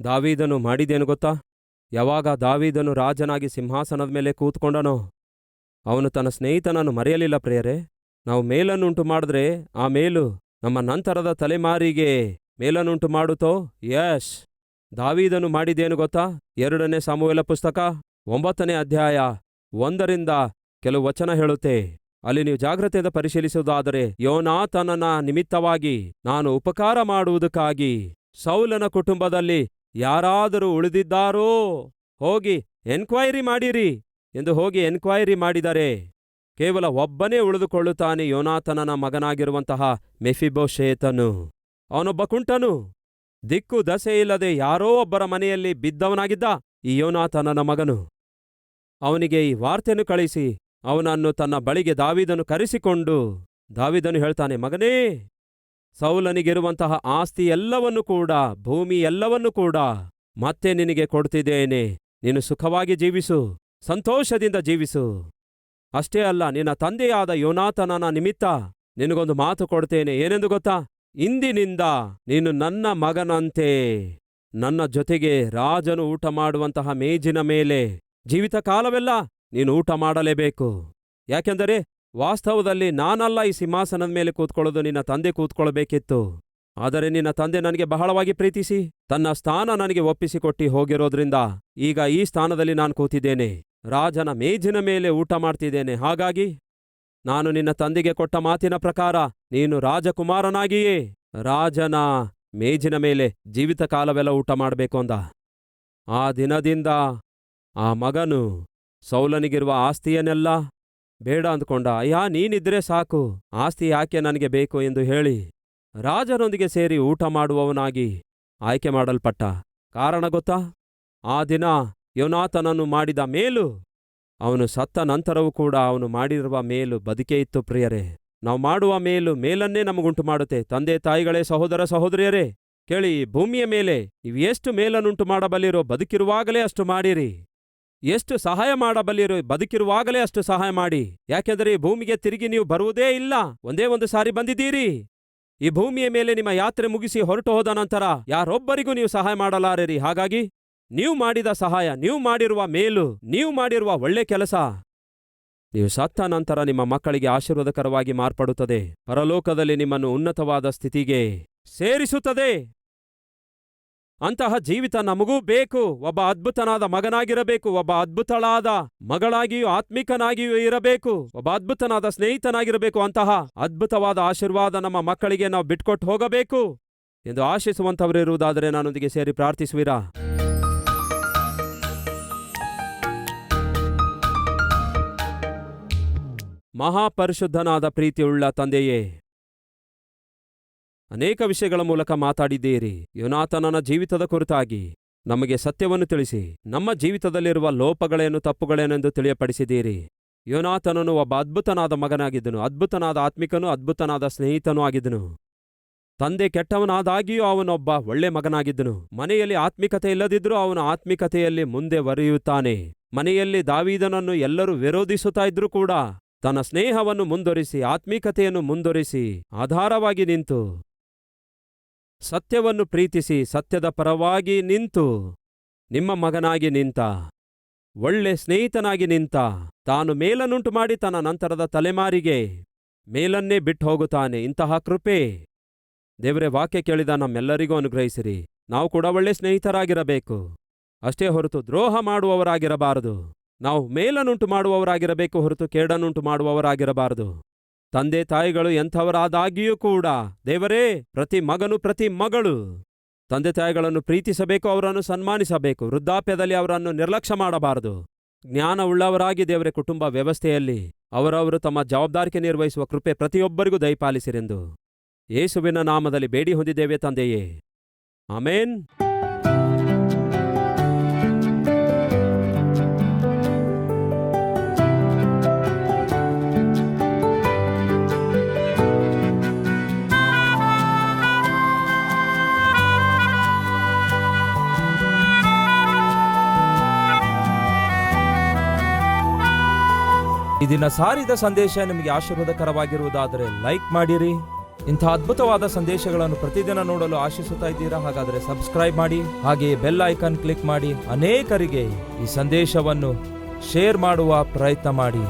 ದಾವೀದನು ಮಾಡಿದೇನು ಗೊತ್ತಾ? ಯಾವಾಗ ದಾವೀದನು ರಾಜನಾಗಿ ಸಿಂಹಾಸನದ ಮೇಲೆ ಕೂತ್ಕೊಂಡನೋ ಅವನು ತನ್ನ ಸ್ನೇಹಿತನನ್ನು ಮರೆಯಲಿಲ್ಲ ಪ್ರಿಯರೇ. ನಾವು ಮೇಲನ್ನುಂಟು ಮಾಡಿದ್ರೆ ಆ ಮೇಲು ನಮ್ಮ ನಂತರದ ತಲೆಮಾರಿಗೆ ಮೇಲನ್ನುಂಟು ಮಾಡುತ್ತೋ? ಯಶ್. ದಾವೀದನು ಮಾಡಿದೇನು ಗೊತ್ತಾ? 2ನೇ ಸಮುವೇಲ ಪುಸ್ತಕ 9ನೇ ಅಧ್ಯಾಯ 1ರಿಂದ ಕೆಲವು ವಚನ ಹೇಳುತ್ತೆ. ಅಲ್ಲಿ ನೀವು ಜಾಗ್ರತೆಯಿಂದ ಪರಿಶೀಲಿಸುವುದಾದರೆ, ಯೋನಾತನನ ನಿಮಿತ್ತವಾಗಿ ನಾನು ಉಪಕಾರ ಮಾಡುವುದಕ್ಕಾಗಿ ಸೌಲನ ಕುಟುಂಬದಲ್ಲಿ ಯಾರಾದರೂ ಉಳಿದಿದ್ದಾರೋ ಹೋಗಿ ಎನ್ಕ್ವೈರಿ ಮಾಡಿರಿ ಎಂದು ಹೋಗಿ ಎನ್ಕ್ವೈರಿ ಮಾಡಿದರೆ ಕೇವಲ ಒಬ್ಬನೇ ಉಳಿದುಕೊಳ್ಳುತ್ತಾನೆ, ಯೋನಾತನನ ಮಗನಾಗಿರುವಂತಹ ಮೆಫಿಬೋಶೇತನು. ಅವನೊಬ್ಬ ಕುಂಟನು, ದಿಕ್ಕು ದಸೆಯಿಲ್ಲದೆ ಯಾರೋ ಒಬ್ಬರ ಮನೆಯಲ್ಲಿ ಬಿದ್ದವನಾಗಿದ್ದ ಈ ಯೋನಾತನನ ಮಗನು. ಅವನಿಗೆ ಈ ವಾರ್ತೆಯನ್ನು ಕಳಿಸಿ ಅವನನ್ನು ತನ್ನ ಬಳಿಗೆ ದಾವೀದನು ಕರೆಸಿಕೊಂಡು ದಾವೀದನು ಹೇಳ್ತಾನೆ, ಮಗನೇ, ಸೌಲನಿಗಿರುವಂತಹ ಆಸ್ತಿ ಎಲ್ಲವನ್ನೂ ಕೂಡ, ಭೂಮಿ ಎಲ್ಲವನ್ನೂ ಕೂಡ ಮತ್ತೆ ನಿನಗೆ ಕೊಡ್ತಿದ್ದೇನೆ. ನೀನು ಸುಖವಾಗಿ ಜೀವಿಸು, ಸಂತೋಷದಿಂದ ಜೀವಿಸು. ಅಷ್ಟೇ ಅಲ್ಲ, ನಿನ್ನ ತಂದೆಯಾದ ಯೋನಾತನನ ನಿಮಿತ್ತ ನಿನಗೊಂದು ಮಾತು ಕೊಡ್ತೇನೆ. ಏನೆಂದು ಗೊತ್ತಾ? ಇಂದಿನಿಂದ ನೀನು ನನ್ನ ಮಗನಂತೆ ನನ್ನ ಜೊತೆಗೆ ರಾಜನು ಊಟ ಮಾಡುವಂತಹ ಮೇಜಿನ ಮೇಲೆ ಜೀವಿತ ಕಾಲವೆಲ್ಲ ನೀನು ಊಟ ಮಾಡಲೇಬೇಕು. ಯಾಕೆಂದರೆ ವಾಸ್ತವದಲ್ಲಿ ನಾನಲ್ಲ ಈ ಸಿಂಹಾಸನದ ಮೇಲೆ ಕೂತ್ಕೊಳ್ಳೋದು, ನಿನ್ನ ತಂದೆ ಕೂತ್ಕೊಳ್ಬೇಕಿತ್ತು. ಆದರೆ ನಿನ್ನ ತಂದೆ ನನಗೆ ಬಹಳವಾಗಿ ಪ್ರೀತಿಸಿ ತನ್ನ ಸ್ಥಾನ ನನಗೆ ಒಪ್ಪಿಸಿಕೊಟ್ಟಿ ಹೋಗಿರೋದ್ರಿಂದ ಈಗ ಈ ಸ್ಥಾನದಲ್ಲಿ ನಾನು ಕೂತಿದ್ದೇನೆ, ರಾಜನ ಮೇಜಿನ ಮೇಲೆ ಊಟ ಮಾಡ್ತಿದ್ದೇನೆ. ಹಾಗಾಗಿ ನಾನು ನಿನ್ನ ತಂದೆಗೆ ಕೊಟ್ಟ ಮಾತಿನ ಪ್ರಕಾರ ನೀನು ರಾಜಕುಮಾರನಾಗಿಯೇ ರಾಜನ ಮೇಜಿನ ಮೇಲೆ ಜೀವಿತ ಕಾಲವೆಲ್ಲ ಊಟ ಮಾಡಬೇಕು ಅಂದ. ಆ ದಿನದಿಂದ ಆ ಮಗನು ಸೌಲನಿಗಿರುವ ಆಸ್ತಿಯನ್ನೆಲ್ಲ ಬೇಡ ಅಂದ್ಕೊಂಡ. ಅಯ್ಯ, ನೀನಿದ್ರೆ ಸಾಕು, ಆಸ್ತಿ ಯಾಕೆ ನನಗೆ ಬೇಕು ಎಂದು ಹೇಳಿ ರಾಜನೊಂದಿಗೆ ಸೇರಿ ಊಟ ಮಾಡುವವನಾಗಿ ಆಯ್ಕೆ ಮಾಡಲ್ಪಟ್ಟ. ಕಾರಣ ಗೊತ್ತಾ? ಆ ದಿನ ಯೋನಾತನನು ಮಾಡಿದ ಮೇಲು, ಅವನು ಸತ್ತ ನಂತರವೂ ಕೂಡ ಅವನು ಮಾಡಿರುವ ಮೇಲು ಬದುಕೇ ಇತ್ತು ಪ್ರಿಯರೇ. ನಾವು ಮಾಡುವ ಮೇಲನ್ನೇ ನಮಗುಂಟು ಮಾಡುತ್ತೆ. ತಂದೆ ತಾಯಿಗಳೇ, ಸಹೋದರ ಸಹೋದರಿಯರೇ, ಕೇಳಿ, ಭೂಮಿಯ ಮೇಲೆ ನೀವು ಎಷ್ಟು ಮೇಲನ್ನುಂಟು ಮಾಡಬಲ್ಲಿರೋ ಬದುಕಿರುವಾಗಲೇ ಅಷ್ಟು ಮಾಡಿರಿ. ಎಷ್ಟು ಸಹಾಯ ಮಾಡಬಲ್ಲಿರೋ ಬದುಕಿರುವಾಗಲೇ ಅಷ್ಟು ಸಹಾಯ ಮಾಡಿ. ಯಾಕೆಂದರೆ ಈ ಭೂಮಿಗೆ ತಿರುಗಿ ನೀವು ಬರುವುದೇ ಇಲ್ಲ, ಒಂದೇ ಒಂದು ಸಾರಿ ಬಂದಿದ್ದೀರಿ. ಈ ಭೂಮಿಯ ಮೇಲೆ ನಿಮ್ಮ ಯಾತ್ರೆ ಮುಗಿಸಿ ಹೊರಟು ಹೋದ ನಂತರ ಯಾರೊಬ್ಬರಿಗೂ ನೀವು ಸಹಾಯ ಮಾಡಲಾರಿರಿ. ಹಾಗಾಗಿ ನೀವು ಮಾಡಿದ ಸಹಾಯ, ನೀವು ಮಾಡಿರುವ ಮೇಲು, ನೀವು ಮಾಡಿರುವ ಒಳ್ಳೆ ಕೆಲಸ ನೀವು ಸತ್ತ ನಂತರ ನಿಮ್ಮ ಮಕ್ಕಳಿಗೆ ಆಶೀರ್ವಾದಕರವಾಗಿ ಮಾರ್ಪಡುತ್ತದೆ. ಪರಲೋಕದಲ್ಲಿ ನಿಮ್ಮನ್ನು ಉನ್ನತವಾದ ಸ್ಥಿತಿಗೆ ಸೇರಿಸುತ್ತದೆ. ಅಂತಹ ಜೀವಿತ ನಮಗೂ ಬೇಕು. ಒಬ್ಬ ಅದ್ಭುತನಾದ ಮಗನಾಗಿರಬೇಕು, ಒಬ್ಬ ಅದ್ಭುತಳಾದ ಮಗಳಾಗಿಯೂ ಆತ್ಮಿಕನಾಗಿಯೂ ಇರಬೇಕು, ಒಬ್ಬ ಅದ್ಭುತನಾದ ಸ್ನೇಹಿತನಾಗಿರಬೇಕು. ಅಂತಹ ಅದ್ಭುತವಾದ ಆಶೀರ್ವಾದ ನಮ್ಮ ಮಕ್ಕಳಿಗೆ ನಾವು ಬಿಟ್ಕೊಟ್ಟು ಹೋಗಬೇಕು ಎಂದು ಆಶಿಸುವಂಥವರಿರುವುದಾದರೆ ನನ್ನೊಂದಿಗೆ ಸೇರಿ ಪ್ರಾರ್ಥಿಸುವಿರಾ? ಮಹಾಪರಿಶುದ್ಧನಾದ ಪ್ರೀತಿಯುಳ್ಳ ತಂದೆಯೇ, ಅನೇಕ ವಿಷಯಗಳ ಮೂಲಕ ಮಾತಾಡಿದ್ದೀರಿ. ಯೋನಾತನನ ಜೀವಿತದ ಕುರಿತಾಗಿ ನಮಗೆ ಸತ್ಯವನ್ನು ತಿಳಿಸಿ ನಮ್ಮ ಜೀವಿತದಲ್ಲಿರುವ ಲೋಪಗಳೇನು, ತಪ್ಪುಗಳೇನೆಂದು ತಿಳಿಯಪಡಿಸಿದ್ದೀರಿ. ಯೋನಾತನನು ಒಬ್ಬ ಅದ್ಭುತನಾದ ಮಗನಾಗಿದ್ದನು, ಅದ್ಭುತನಾದ ಆತ್ಮಿಕನೂ ಅದ್ಭುತನಾದ ಸ್ನೇಹಿತನೂ ಆಗಿದ್ದನು. ತಂದೆ ಕೆಟ್ಟವನಾದಾಗಿಯೂ ಅವನೊಬ್ಬ ಒಳ್ಳೆ ಮಗನಾಗಿದ್ದನು. ಮನೆಯಲ್ಲಿ ಆತ್ಮಿಕತೆ ಇಲ್ಲದಿದ್ರೂ ಅವನ ಆತ್ಮಿಕತೆಯಲ್ಲಿ ಮುಂದೆ ವರಿಯುತ್ತಾನೆ. ಮನೆಯಲ್ಲಿ ದಾವೀದನನ್ನು ಎಲ್ಲರೂ ವಿರೋಧಿಸುತ್ತಾ ಇದ್ರೂ ಕೂಡ ತನ್ನ ಸ್ನೇಹವನ್ನು ಮುಂದುವರಿಸಿ, ಆತ್ಮೀಕತೆಯನ್ನು ಮುಂದುವರಿಸಿ, ಆಧಾರವಾಗಿ ನಿಂತು, ಸತ್ಯವನ್ನು ಪ್ರೀತಿಸಿ, ಸತ್ಯದ ಪರವಾಗಿ ನಿಂತು, ನಿಮ್ಮ ಮಗನಾಗಿ ನಿಂತ, ಒಳ್ಳೆ ಸ್ನೇಹಿತನಾಗಿ ನಿಂತ, ತಾನು ಮೇಲನ್ನುಂಟು ಮಾಡಿ ತನ್ನ ನಂತರದ ತಲೆಮಾರಿಗೆ ಮೇಲನ್ನೇ ಬಿಟ್ಟು ಹೋಗುತ್ತಾನೆ. ಇಂತಹ ಕೃಪೆ ದೇವರೇ ವಾಕ್ಯ ಕೇಳಿದ ನಮ್ಮೆಲ್ಲರಿಗೂ ಅನುಗ್ರಹಿಸಿರಿ. ನಾವು ಕೂಡ ಒಳ್ಳೆ ಸ್ನೇಹಿತರಾಗಿರಬೇಕು, ಅಷ್ಟೇ ಹೊರತು ದ್ರೋಹ ಮಾಡುವವರಾಗಿರಬಾರದು. ನಾವು ಮೇಲನ್ನುಂಟು ಮಾಡುವವರಾಗಿರಬೇಕು ಹೊರತು ಕೇಡನ್ನುಂಟು ಮಾಡುವವರಾಗಿರಬಾರದು. ತಂದೆ ತಾಯಿಗಳು ಎಂಥವರಾದಾಗಿಯೂ ಕೂಡ ದೇವರೇ, ಪ್ರತಿ ಮಗನು ಪ್ರತಿ ಮಗಳು ತಂದೆ ತಾಯಿಗಳನ್ನು ಪ್ರೀತಿಸಬೇಕು, ಅವರನ್ನು ಸನ್ಮಾನಿಸಬೇಕು. ವೃದ್ಧಾಪ್ಯದಲ್ಲಿ ಅವರನ್ನು ನಿರ್ಲಕ್ಷ್ಯ ಮಾಡಬಾರದು. ಜ್ಞಾನವುಳ್ಳವರಾಗಿ ದೇವರೇ ಕುಟುಂಬ ವ್ಯವಸ್ಥೆಯಲ್ಲಿ ಅವರವರು ತಮ್ಮ ಜವಾಬ್ದಾರಿಕೆ ನಿರ್ವಹಿಸುವ ಕೃಪೆ ಪ್ರತಿಯೊಬ್ಬರಿಗೂ ದಯಪಾಲಿಸಿರೆಂದು ಯೇಸುವಿನ ನಾಮದಲ್ಲಿ ಬೇಡಿ ಹೊಂದಿದ್ದೇವೆ ತಂದೆಯೇ, ಆಮೇನ್. ಈ ದಿನ ಸಾರಿದ ಸಂದೇಶ ನಿಮಗೆ ಆಶೀರ್ವಾದಕರವಾಗಿರುವುದಾದರೆ ಲೈಕ್ ಮಾಡಿರಿ. ಇಂಥ ಅದ್ಭುತವಾದ ಸಂದೇಶಗಳನ್ನು ಪ್ರತಿದಿನ ನೋಡಲು ಆಶಿಸುತ್ತಾ ಇದ್ದೀರಾ? ಹಾಗಾದರೆ ಸಬ್ಸ್ಕ್ರೈಬ್ ಮಾಡಿ, ಹಾಗೆಯೇ ಬೆಲ್ ಐಕಾನ್ ಕ್ಲಿಕ್ ಮಾಡಿ ಅನೇಕರಿಗೆ ಈ ಸಂದೇಶವನ್ನು ಶೇರ್ ಮಾಡುವ ಪ್ರಯತ್ನ ಮಾಡಿ.